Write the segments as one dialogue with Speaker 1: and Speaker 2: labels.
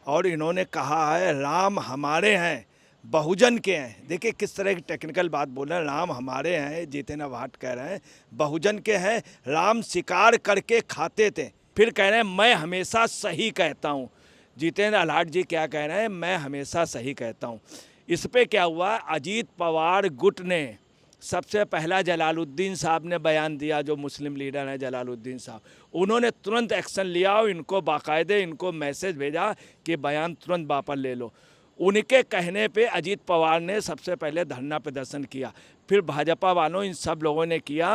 Speaker 1: और इन्होंने कहा है राम हमारे हैं, बहुजन के हैं। देखिए किस तरह की टेक्निकल बात बोल रहे हैं। राम हमारे हैं, जितेंद्र भाट कह रहे हैं बहुजन के हैं। राम शिकार करके खाते थे, फिर कह रहे हैं मैं हमेशा सही कहता हूँ। जितेंद्र आह्लाट जी क्या कह रहे हैं, मैं हमेशा सही कहता हूँ। इस पे क्या हुआ, अजीत पवार गुट ने सबसे पहला जलालुद्दीन साहब ने बयान दिया, जो मुस्लिम लीडर हैं जलालुद्दीन साहब, उन्होंने तुरंत एक्शन लिया और इनको बाकायदे इनको मैसेज भेजा कि बयान तुरंत वापस ले लो। उनके कहने पे अजीत पवार ने सबसे पहले धरना प्रदर्शन किया, फिर भाजपा वालों इन सब लोगों ने किया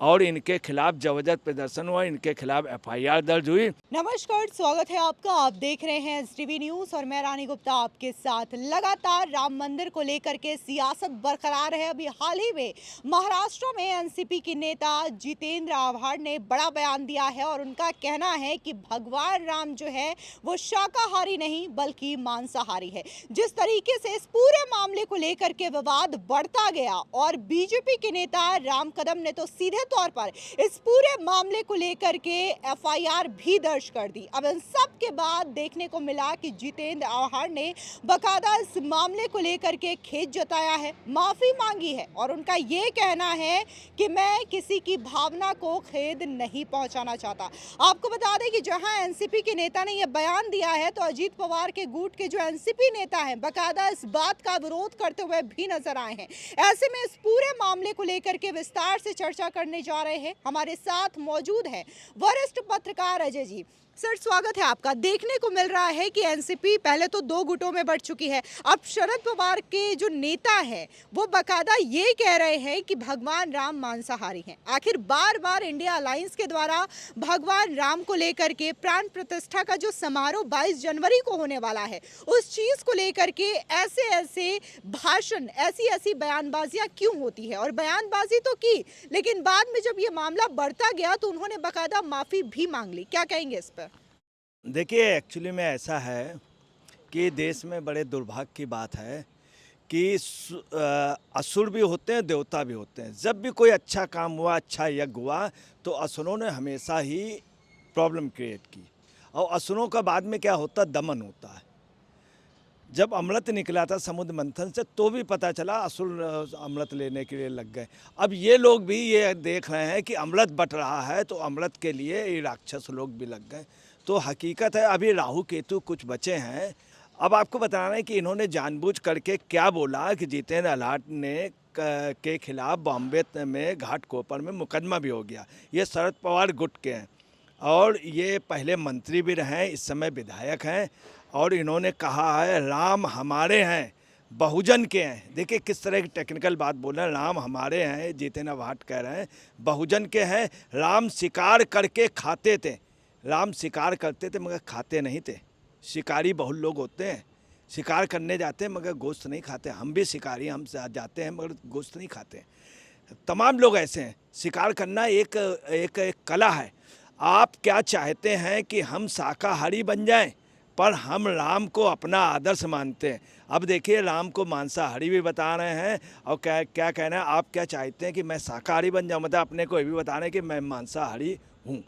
Speaker 1: और इनके खिलाफ जबरदस्त प्रदर्शन हुआ, इनके खिलाफ एफआईआर दर्ज हुई।
Speaker 2: नमस्कार, स्वागत है आपका। आप देख रहे हैं एसटीवी न्यूज और मैं रानी गुप्ता आपके साथ। लगातार राम मंदिर को लेकर के सियासत बरकरार है। अभी हाल ही में महाराष्ट्र में एनसीपी के नेता जितेंद्र आव्हाड ने बड़ा बयान दिया है और उनका कहना है कि भगवान राम जो है वो शाकाहारी नहीं बल्कि मांसाहारी है। जिस तरीके से इस पूरे मामले को लेकर के विवाद बढ़ता गया और बीजेपी के नेता राम कदम ने तो सीधे तौर पर इस पूरे मामले को लेकर के एफआईआर भी दर्ज कर दी। अब इन सब के बाद देखने को मिला कि जितेंद्र आव्हाड ने बकायदा इस मामले को लेकर के खेद जताया है, माफी मांगी है और उनका ये कहना है कि मैं किसी की भावना को खेद नहीं पहुंचाना चाहता। आपको बता दें कि जहां एनसीपी के नेता ने यह बयान दिया है तो अजीत पवार के गुट के जो एनसीपी नेता हैं बकायदा इस बात का विरोध करते हुए भी नजर आए हैं। ऐसे में इस पूरे मामले को लेकर के विस्तार से चर्चा करने जा रहे हैं। हमारे साथ मौजूद हैं वरिष्ठ पत्रकार अजय जी। सर, स्वागत है आपका। देखने को मिल रहा है कि एनसीपी पहले तो दो गुटों में बढ़ चुकी है। अब शरद पवार के जो नेता हैं वो बकायदा ये कह रहे हैं कि भगवान राम मांसाहारी हैं। आखिर बार बार इंडिया अलायंस के द्वारा भगवान राम को लेकर के प्राण प्रतिष्ठा का जो समारोह 22 जनवरी को होने वाला है, उस चीज को लेकर के ऐसे ऐसे भाषण, ऐसी ऐसी बयानबाजियां क्यों होती है? और बयानबाजी तो की, लेकिन बाद में जब ये मामला बढ़ता गया तो उन्होंने बकायदा माफी भी मांग ली। क्या कहेंगे इस पर?
Speaker 1: देखिए एक्चुअली में ऐसा है कि देश में बड़े दुर्भाग्य की बात है कि असुर भी होते हैं, देवता भी होते हैं। जब भी कोई अच्छा काम हुआ, अच्छा यज्ञ हुआ, तो असुरों ने हमेशा ही प्रॉब्लम क्रिएट की और असुरों का बाद में क्या होता, दमन होता है। जब अमृत निकला था समुद्र मंथन से तो भी पता चला असुर अमृत लेने के लिए लग गए। अब ये लोग भी ये देख रहे हैं कि अमृत बट रहा है तो अमृत के लिए ये राक्षस लोग भी लग गए। तो हकीकत है अभी राहु केतु कुछ बचे हैं। अब आपको बताना है कि इन्होंने जानबूझ करके क्या बोला कि जितेंद्र आह्लाट ने के खिलाफ बॉम्बे में घाटकोपर में मुकदमा भी हो गया। ये शरद पवार गुट के हैं और ये पहले मंत्री भी रहे हैं, इस समय विधायक हैं और इन्होंने कहा है राम हमारे हैं, बहुजन के हैं। देखिए किस तरह की टेक्निकल बात बोल रहे हैं। राम हमारे हैं, जितेंद्र भाट कह रहे हैं बहुजन के हैं। राम शिकार करके खाते थे, राम शिकार करते थे मगर खाते नहीं थे। शिकारी बहुत लोग होते हैं, शिकार करने जाते हैं मगर गोश्त नहीं खाते। हम भी शिकारी, हम जाते हैं मगर गोश्त नहीं खाते। तमाम लोग ऐसे हैं। शिकार करना एक कला है। आप क्या चाहते हैं कि हम शाकाहारी बन जाएं, पर हम राम को अपना आदर्श मानते हैं। अब देखिए राम को मांसाहारी भी बता रहे हैं और क्या क्या कहना है, आप क्या चाहते हैं कि मैं शाकाहारी बन जाऊँ, मतलब अपने को ये भी बता रहे हैं कि मैं मांसाहारी हूँ,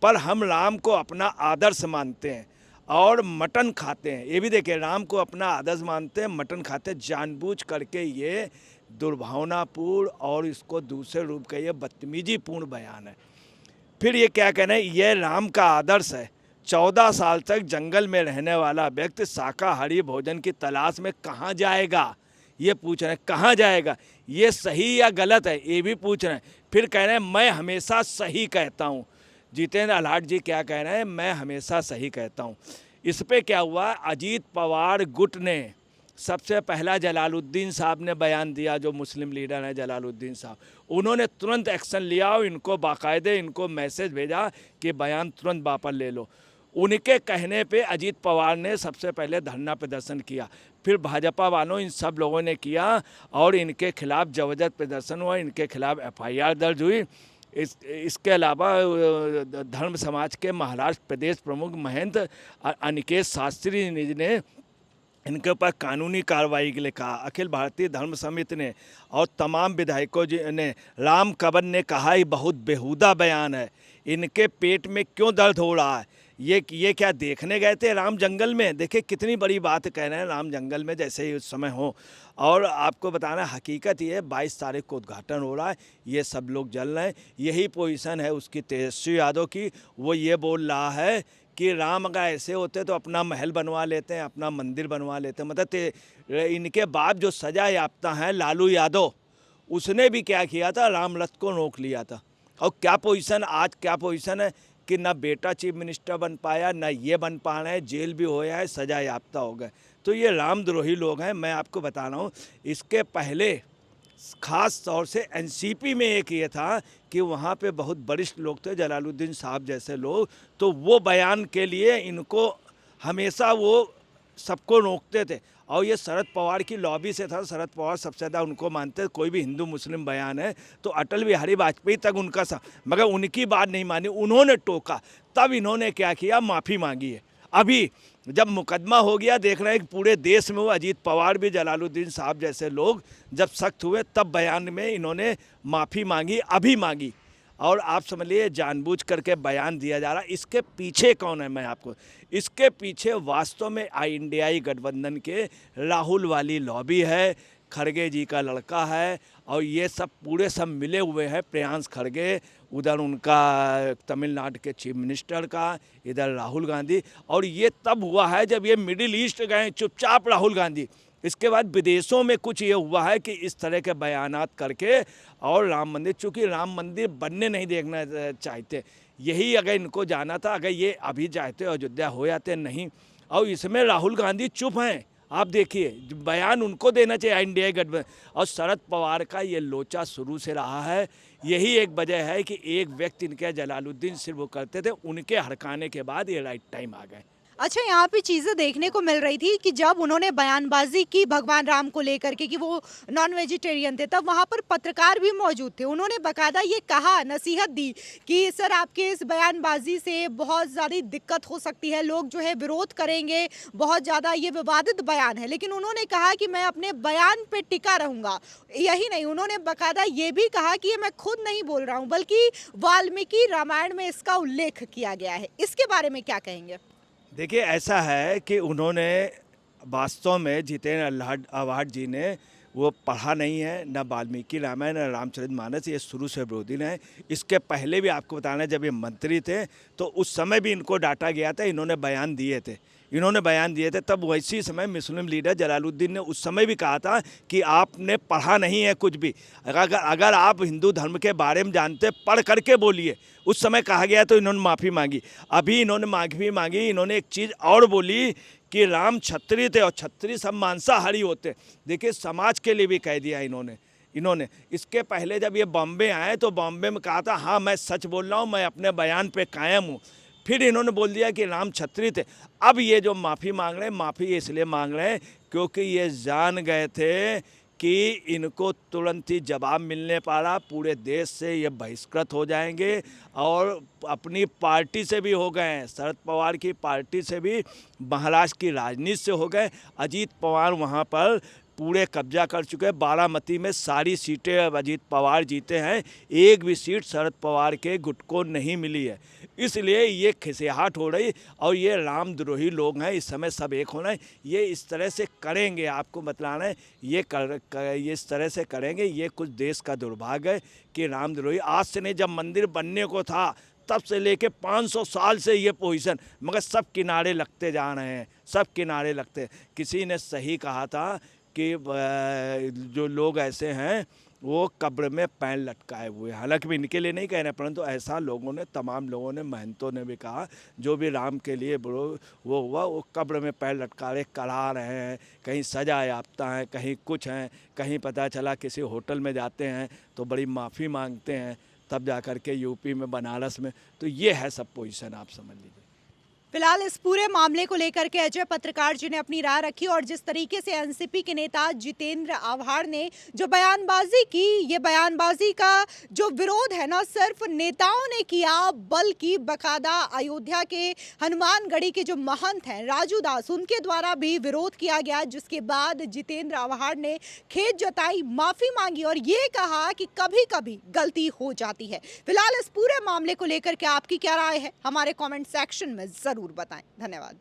Speaker 1: पर हम राम को अपना आदर्श मानते हैं और मटन खाते हैं। ये भी देखिए राम को अपना आदर्श मानते हैं, मटन खाते हैं। जानबूझ करके ये दुर्भावनापूर्ण और इसको दूसरे रूप का ये बदतमीजीपूर्ण बयान है। फिर ये क्या कहना है, ये राम का आदर्श है। 14 साल तक जंगल में रहने वाला व्यक्ति शाकाहारी भोजन की तलाश में कहाँ जाएगा, ये पूछ रहे हैं कहाँ जाएगा, ये सही या गलत है ये भी पूछ रहे हैं। फिर कह रहे हैं मैं हमेशा सही कहता हूँ। जितेंद्र आह्लाट जी क्या कह रहे हैं, मैं हमेशा सही कहता हूँ। इस पे क्या हुआ, अजीत पवार गुट ने सबसे पहला जलालुद्दीन साहब ने बयान दिया, जो मुस्लिम लीडर हैं जलालुद्दीन साहब, उन्होंने तुरंत एक्शन लिया और इनको बाकायदे इनको मैसेज भेजा कि बयान तुरंत वापस ले लो। उनके कहने पे अजीत पवार ने सबसे पहले धरना प्रदर्शन किया, फिर भाजपा वालों इन सब लोगों ने किया और इनके खिलाफ जबरदस्त प्रदर्शन हुआ, इनके खिलाफ एफआईआर दर्ज हुई। इसके अलावा धर्म समाज के महाराष्ट्र प्रदेश प्रमुख महंत अनिकेत शास्त्री ने इनके ऊपर कानूनी कार्रवाई के लिए कहा। अखिल भारतीय धर्म समिति ने और तमाम विधायकों ने, राम कबर ने कहा ये बहुत बेहुदा बयान है, इनके पेट में क्यों दर्द हो रहा है, ये क्या देखने गए थे राम जंगल में? देखिए कितनी बड़ी बात कह रहे हैं, राम जंगल में जैसे ही उस समय हो। और आपको बताना हकीकत ये है 22 तारीख को उद्घाटन हो रहा है, ये सब लोग जल रहे हैं। यही पोजीशन है उसकी तेजस्वी यादव की। वो ये बोल रहा है कि राम अगर ऐसे होते तो अपना महल बनवा लेते हैं, अपना मंदिर बनवा लेते हैं। मतलब इनके बाप जो सजा याफ्ता हैं लालू यादव, उसने भी क्या किया था, राम रथ को रोक लिया था। और क्या पोजीशन, आज क्या पोजीशन है कि ना बेटा चीफ मिनिस्टर बन पाया, ना ये बन पा रहे हैं, जेल भी होया है, सजा याफ्ता हो गए। तो ये रामद्रोही लोग हैं। मैं आपको बता रहा हूँ, इसके पहले ख़ास तौर से एनसीपी में एक ये था कि वहाँ पे बहुत वरिष्ठ लोग थे, जलालुद्दीन साहब जैसे लोग, तो वो बयान के लिए इनको हमेशा वो सबको रोकते थे। और ये शरद पवार की लॉबी से था, शरद पवार सबसे ज़्यादा उनको मानते, कोई भी हिंदू मुस्लिम बयान है तो अटल बिहारी वाजपेयी तक उनका मगर उनकी बात नहीं मानी, उन्होंने टोका। तब इन्होंने क्या किया, माफ़ी मांगी है। अभी जब मुकदमा हो गया, देख रहे हैं कि पूरे देश में वो अजीत पवार भी, जलालुद्दीन साहब जैसे लोग जब सख्त हुए तब बयान में इन्होंने माफ़ी मांगी, अभी मांगी। और आप समझ लिए जानबूझ करके बयान दिया जा रहा है। इसके पीछे कौन है, मैं आपको, इसके पीछे वास्तव में इंडियाई गठबंधन के राहुल वाली लॉबी है, खड़गे जी का लड़का है, और ये सब पूरे सब मिले हुए हैं। प्रियांश खड़गे, उधर उनका तमिलनाडु के चीफ मिनिस्टर का, इधर राहुल गांधी। और ये तब हुआ है जब ये मिडिल ईस्ट गए चुपचाप राहुल गांधी। इसके बाद विदेशों में कुछ ये हुआ है कि इस तरह के बयानात करके, और राम मंदिर, चूँकि राम मंदिर बनने नहीं देखना चाहते, यही अगर इनको जाना था, अगर ये अभी चाहते अयोध्या हो जाते नहीं। और इसमें राहुल गांधी चुप हैं। आप देखिए बयान उनको देना चाहिए इंडिया गठबंधन। और शरद पवार का ये लोचा शुरू से रहा है। यही एक वजह है कि एक व्यक्ति इनके जलालुद्दीन सिर्फ वो करते थे, उनके हड़काने के बाद ये राइट टाइम आ गए।
Speaker 2: अच्छा, यहाँ पे चीज़ें देखने को मिल रही थी कि जब उन्होंने बयानबाजी की भगवान राम को लेकर के कि वो नॉन वेजिटेरियन थे, तब वहाँ पर पत्रकार भी मौजूद थे। उन्होंने बाकायदा ये कहा, नसीहत दी कि सर आपके इस बयानबाजी से बहुत ज़्यादा दिक्कत हो सकती है, लोग जो है विरोध करेंगे, बहुत ज़्यादा ये विवादित बयान है। लेकिन उन्होंने कहा कि मैं अपने बयान पे टिका रहूँगा। यही नहीं, उन्होंने बाकायदा ये भी कहा कि ये मैं खुद नहीं बोल रहा हूँ, बल्कि वाल्मीकि रामायण में इसका उल्लेख किया गया है। इसके बारे में क्या कहेंगे?
Speaker 1: देखिए ऐसा है कि उन्होंने वास्तव में जितेंद्र आव्हाड जी ने वो पढ़ा नहीं है, न वाल्मीकि रामायण न रामचरितमानस, ये शुरू से विरोधी हैं। इसके पहले भी आपको बताना है, जब ये मंत्री थे तो उस समय भी इनको डांटा गया था, इन्होंने बयान दिए थे। तब वैसी समय मुस्लिम लीडर जलालुद्दीन ने उस समय भी कहा था कि आपने पढ़ा नहीं है कुछ भी, अगर आप हिंदू धर्म के बारे में जानते पढ़ करके बोलिए। उस समय कहा गया तो इन्होंने माफ़ी मांगी। अभी इन्होंने माफ़ी मांगी, इन्होंने एक चीज़ और बोली कि राम क्षत्रिय थे और क्षत्रिय सब मांसाहारी होते। देखिए समाज के लिए भी कह दिया इन्होंने। इसके पहले जब ये बॉम्बे आए तो बॉम्बे में कहा था हाँ मैं सच बोल रहा हूँ, मैं अपने बयान पे कायम हूँ। फिर इन्होंने बोल दिया कि राम क्षत्रिय थे। अब ये जो माफ़ी मांग रहे हैं, माफ़ी इसलिए मांग रहे हैं क्योंकि ये जान गए थे कि इनको तुरंत ही जवाब मिलने पारा, पूरे देश से ये बहिष्कृत हो जाएंगे और अपनी पार्टी से भी हो गए हैं, शरद पवार की पार्टी से भी, महाराष्ट्र की राजनीति से हो गए। अजीत पवार वहाँ पर पूरे कब्जा कर चुके हैं। बारामती में सारी सीटें अजीत पवार जीते हैं, एक भी सीट शरद पवार के गुट को नहीं मिली है। इसलिए ये खिसियाहट हो रही, और ये रामद्रोही लोग हैं, इस समय सब एक होना है। ये इस तरह से करेंगे, आपको बतलाना है, ये इस तरह से करेंगे। ये कुछ देश का दुर्भाग्य है कि रामद्रोही आज से नहीं, जब मंदिर बनने को था तब से लेके 500 साल से ये पोजीशन, मगर सब किनारे लगते जा रहे हैं, सब किनारे लगते। किसी ने सही कहा था कि जो लोग ऐसे हैं वो कब्र में पैर लटकाए हुए, हालांकि भी इनके लिए नहीं कह रहे, परंतु ऐसा लोगों ने, तमाम लोगों ने, महंतों ने भी कहा, जो भी राम के लिए वो हुआ, वो कब्र में पैर लटकाए करा रहे हैं। कहीं सजा याफ्ता हैं, कहीं कुछ हैं, कहीं पता चला किसी होटल में जाते हैं तो बड़ी माफ़ी मांगते हैं, तब जा कर के यूपी में, बनारस में। तो ये है सब पोजीशन, आप समझ लीजिए।
Speaker 2: फिलहाल इस पूरे मामले को लेकर के अजय पत्रकार जी ने अपनी राय रखी और जिस तरीके से एनसीपी के नेता जितेंद्र आव्हाड ने जो बयानबाजी की, ये बयानबाजी का जो विरोध है ना सिर्फ नेताओं ने किया बल्कि बकायदा अयोध्या के हनुमानगढ़ी के जो महंत हैं राजू दास, उनके द्वारा भी विरोध किया गया, जिसके बाद जितेंद्र आव्हाड ने खेद जताई, माफी मांगी और ये कहा कि कभी कभी गलती हो जाती है। फिलहाल इस पूरे मामले को लेकर के आपकी क्या राय है, हमारे कमेंट सेक्शन में जरूर बताएं। धन्यवाद।